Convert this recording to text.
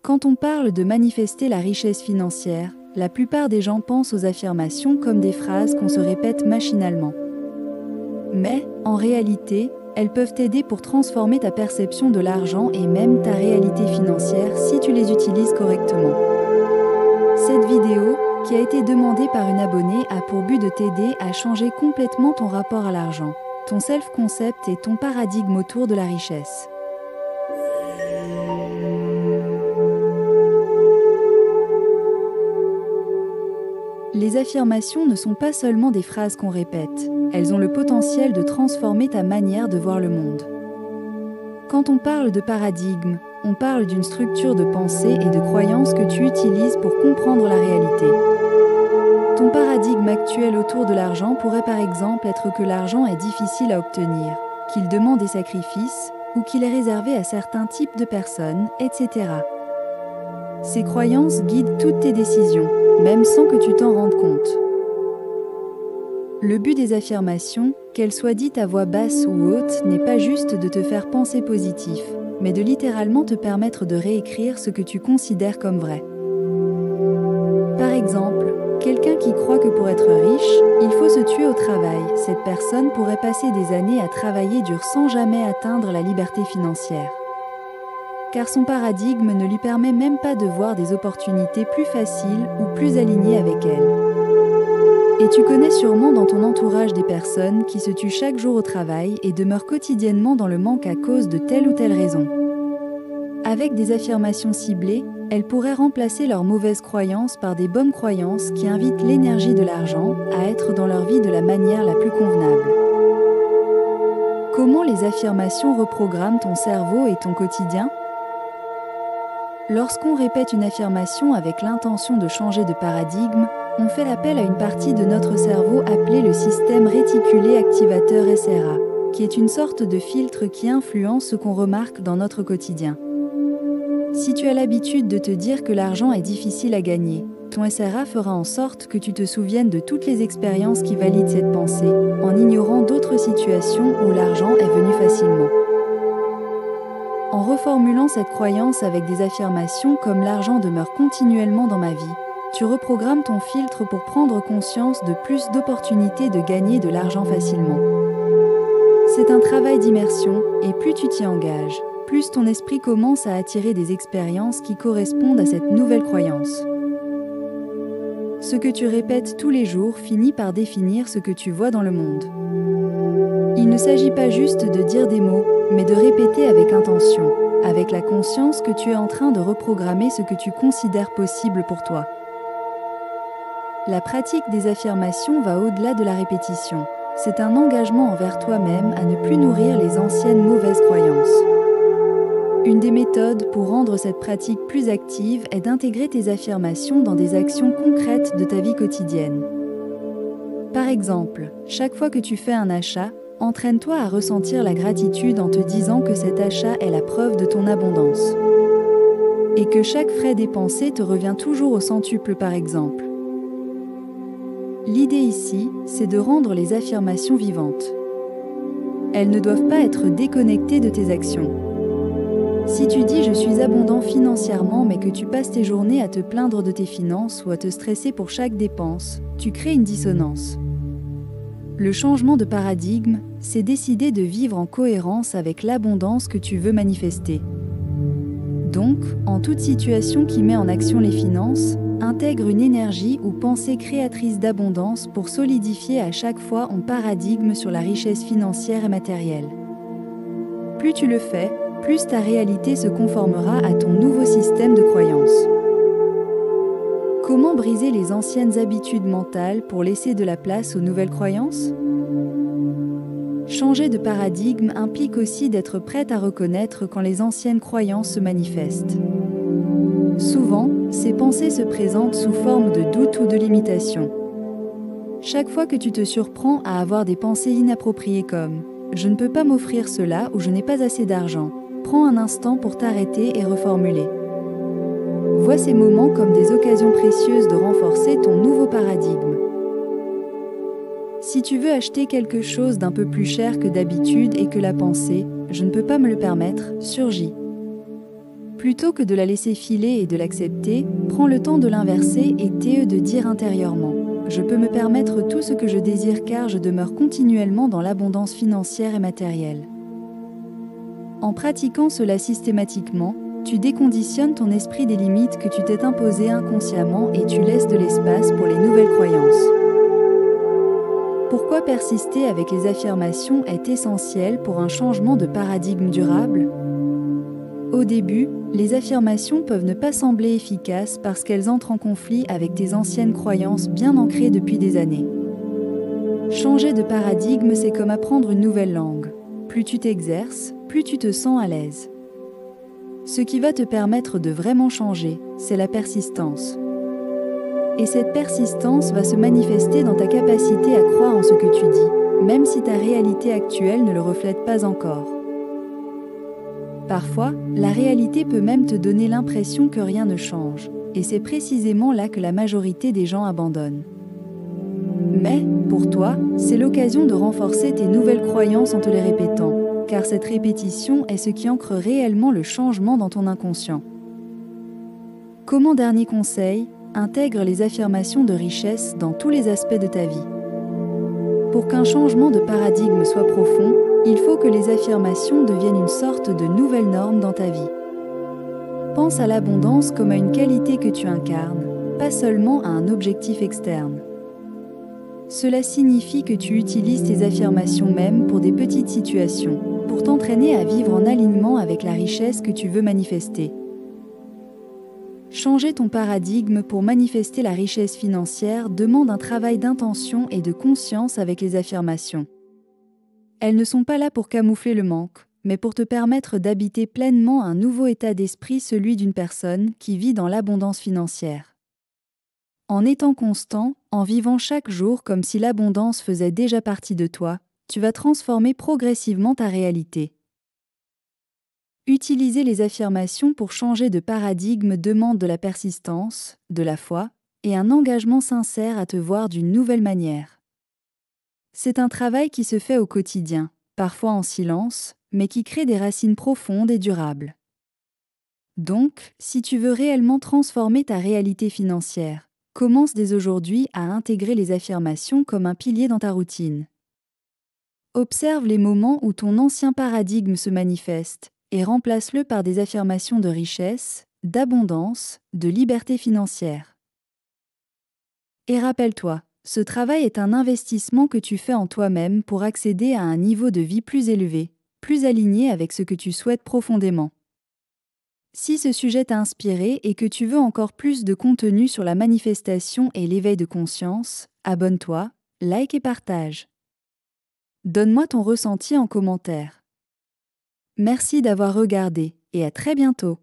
Quand on parle de manifester la richesse financière, la plupart des gens pensent aux affirmations comme des phrases qu'on se répète machinalement. Mais, en réalité, elles peuvent t'aider pour transformer ta perception de l'argent et même ta réalité financière si tu les utilises correctement. Cette vidéo, qui a été demandée par une abonnée, a pour but de t'aider à changer complètement ton rapport à l'argent, ton self-concept et ton paradigme autour de la richesse. Les affirmations ne sont pas seulement des phrases qu'on répète, elles ont le potentiel de transformer ta manière de voir le monde. Quand on parle de paradigme, on parle d'une structure de pensée et de croyances que tu utilises pour comprendre la réalité. Ton paradigme actuel autour de l'argent pourrait par exemple être que l'argent est difficile à obtenir, qu'il demande des sacrifices, ou qu'il est réservé à certains types de personnes, etc. Ces croyances guident toutes tes décisions, même sans que tu t'en rendes compte. Le but des affirmations, qu'elles soient dites à voix basse ou haute, n'est pas juste de te faire penser positif, mais de littéralement te permettre de réécrire ce que tu considères comme vrai. Par exemple, quelqu'un qui croit que pour être riche, il faut se tuer au travail. Cette personne pourrait passer des années à travailler dur sans jamais atteindre la liberté financière. Car son paradigme ne lui permet même pas de voir des opportunités plus faciles ou plus alignées avec elle. Et tu connais sûrement dans ton entourage des personnes qui se tuent chaque jour au travail et demeurent quotidiennement dans le manque à cause de telle ou telle raison. Avec des affirmations ciblées, elles pourraient remplacer leurs mauvaises croyances par des bonnes croyances qui invitent l'énergie de l'argent à être dans leur vie de la manière la plus convenable. Comment les affirmations reprogramment ton cerveau et ton quotidien ? Lorsqu'on répète une affirmation avec l'intention de changer de paradigme, on fait appel à une partie de notre cerveau appelée le système réticulé activateur SRA, qui est une sorte de filtre qui influence ce qu'on remarque dans notre quotidien. Si tu as l'habitude de te dire que l'argent est difficile à gagner, ton SRA fera en sorte que tu te souviennes de toutes les expériences qui valident cette pensée, en ignorant d'autres situations où l'argent est venu facilement. En reformulant cette croyance avec des affirmations comme « l'argent demeure continuellement dans ma vie », tu reprogrammes ton filtre pour prendre conscience de plus d'opportunités de gagner de l'argent facilement. C'est un travail d'immersion, et plus tu t'y engages, plus ton esprit commence à attirer des expériences qui correspondent à cette nouvelle croyance. Ce que tu répètes tous les jours finit par définir ce que tu vois dans le monde. Il ne s'agit pas juste de dire des mots, mais de répéter avec intention, avec la conscience que tu es en train de reprogrammer ce que tu considères possible pour toi. La pratique des affirmations va au-delà de la répétition. C'est un engagement envers toi-même à ne plus nourrir les anciennes mauvaises croyances. Une des méthodes pour rendre cette pratique plus active est d'intégrer tes affirmations dans des actions concrètes de ta vie quotidienne. Par exemple, chaque fois que tu fais un achat, entraîne-toi à ressentir la gratitude en te disant que cet achat est la preuve de ton abondance. Et que chaque frais dépensé te revient toujours au centuple par exemple. L'idée ici, c'est de rendre les affirmations vivantes. Elles ne doivent pas être déconnectées de tes actions. Si tu dis « je suis abondant financièrement » mais que tu passes tes journées à te plaindre de tes finances ou à te stresser pour chaque dépense, tu crées une dissonance. Le changement de paradigme, c'est décider de vivre en cohérence avec l'abondance que tu veux manifester. Donc, en toute situation qui met en action les finances, intègre une énergie ou pensée créatrice d'abondance pour solidifier à chaque fois ton paradigme sur la richesse financière et matérielle. Plus tu le fais, plus ta réalité se conformera à ton nouveau système de croyances. Comment briser les anciennes habitudes mentales pour laisser de la place aux nouvelles croyances ? Changer de paradigme implique aussi d'être prête à reconnaître quand les anciennes croyances se manifestent. Souvent, ces pensées se présentent sous forme de doute ou de limitation. Chaque fois que tu te surprends à avoir des pensées inappropriées comme « je ne peux pas m'offrir cela » ou « je n'ai pas assez d'argent », prends un instant pour t'arrêter et reformuler. Vois ces moments comme des occasions précieuses de renforcer ton nouveau paradigme. Si tu veux acheter quelque chose d'un peu plus cher que d'habitude et que la pensée « je ne peux pas me le permettre » surgit. Plutôt que de la laisser filer et de l'accepter, prends le temps de l'inverser et tais de dire intérieurement « Je peux me permettre tout ce que je désire car je demeure continuellement dans l'abondance financière et matérielle ». En pratiquant cela systématiquement, tu déconditionnes ton esprit des limites que tu t'es imposées inconsciemment et tu laisses de l'espace pour les nouvelles croyances. Pourquoi persister avec les affirmations est essentiel pour un changement de paradigme durable ? Au début, les affirmations peuvent ne pas sembler efficaces parce qu'elles entrent en conflit avec tes anciennes croyances bien ancrées depuis des années. Changer de paradigme, c'est comme apprendre une nouvelle langue. Plus tu t'exerces, plus tu te sens à l'aise. Ce qui va te permettre de vraiment changer, c'est la persistance. Et cette persistance va se manifester dans ta capacité à croire en ce que tu dis, même si ta réalité actuelle ne le reflète pas encore. Parfois, la réalité peut même te donner l'impression que rien ne change, et c'est précisément là que la majorité des gens abandonnent. Mais, pour toi, c'est l'occasion de renforcer tes nouvelles croyances en te les répétant, car cette répétition est ce qui ancre réellement le changement dans ton inconscient. Comme dernier conseil, intègre les affirmations de richesse dans tous les aspects de ta vie. Pour qu'un changement de paradigme soit profond, il faut que les affirmations deviennent une sorte de nouvelle norme dans ta vie. Pense à l'abondance comme à une qualité que tu incarnes, pas seulement à un objectif externe. Cela signifie que tu utilises tes affirmations même pour des petites situations, pour t'entraîner à vivre en alignement avec la richesse que tu veux manifester. Changer ton paradigme pour manifester la richesse financière demande un travail d'intention et de conscience avec les affirmations. Elles ne sont pas là pour camoufler le manque, mais pour te permettre d'habiter pleinement un nouveau état d'esprit, celui d'une personne qui vit dans l'abondance financière. En étant constant, en vivant chaque jour comme si l'abondance faisait déjà partie de toi, tu vas transformer progressivement ta réalité. Utiliser les affirmations pour changer de paradigme demande de la persistance, de la foi et un engagement sincère à te voir d'une nouvelle manière. C'est un travail qui se fait au quotidien, parfois en silence, mais qui crée des racines profondes et durables. Donc, si tu veux réellement transformer ta réalité financière, commence dès aujourd'hui à intégrer les affirmations comme un pilier dans ta routine. Observe les moments où ton ancien paradigme se manifeste et remplace-le par des affirmations de richesse, d'abondance, de liberté financière. Et rappelle-toi, ce travail est un investissement que tu fais en toi-même pour accéder à un niveau de vie plus élevé, plus aligné avec ce que tu souhaites profondément. Si ce sujet t'a inspiré et que tu veux encore plus de contenu sur la manifestation et l'éveil de conscience, abonne-toi, like et partage. Donne-moi ton ressenti en commentaire. Merci d'avoir regardé et à très bientôt.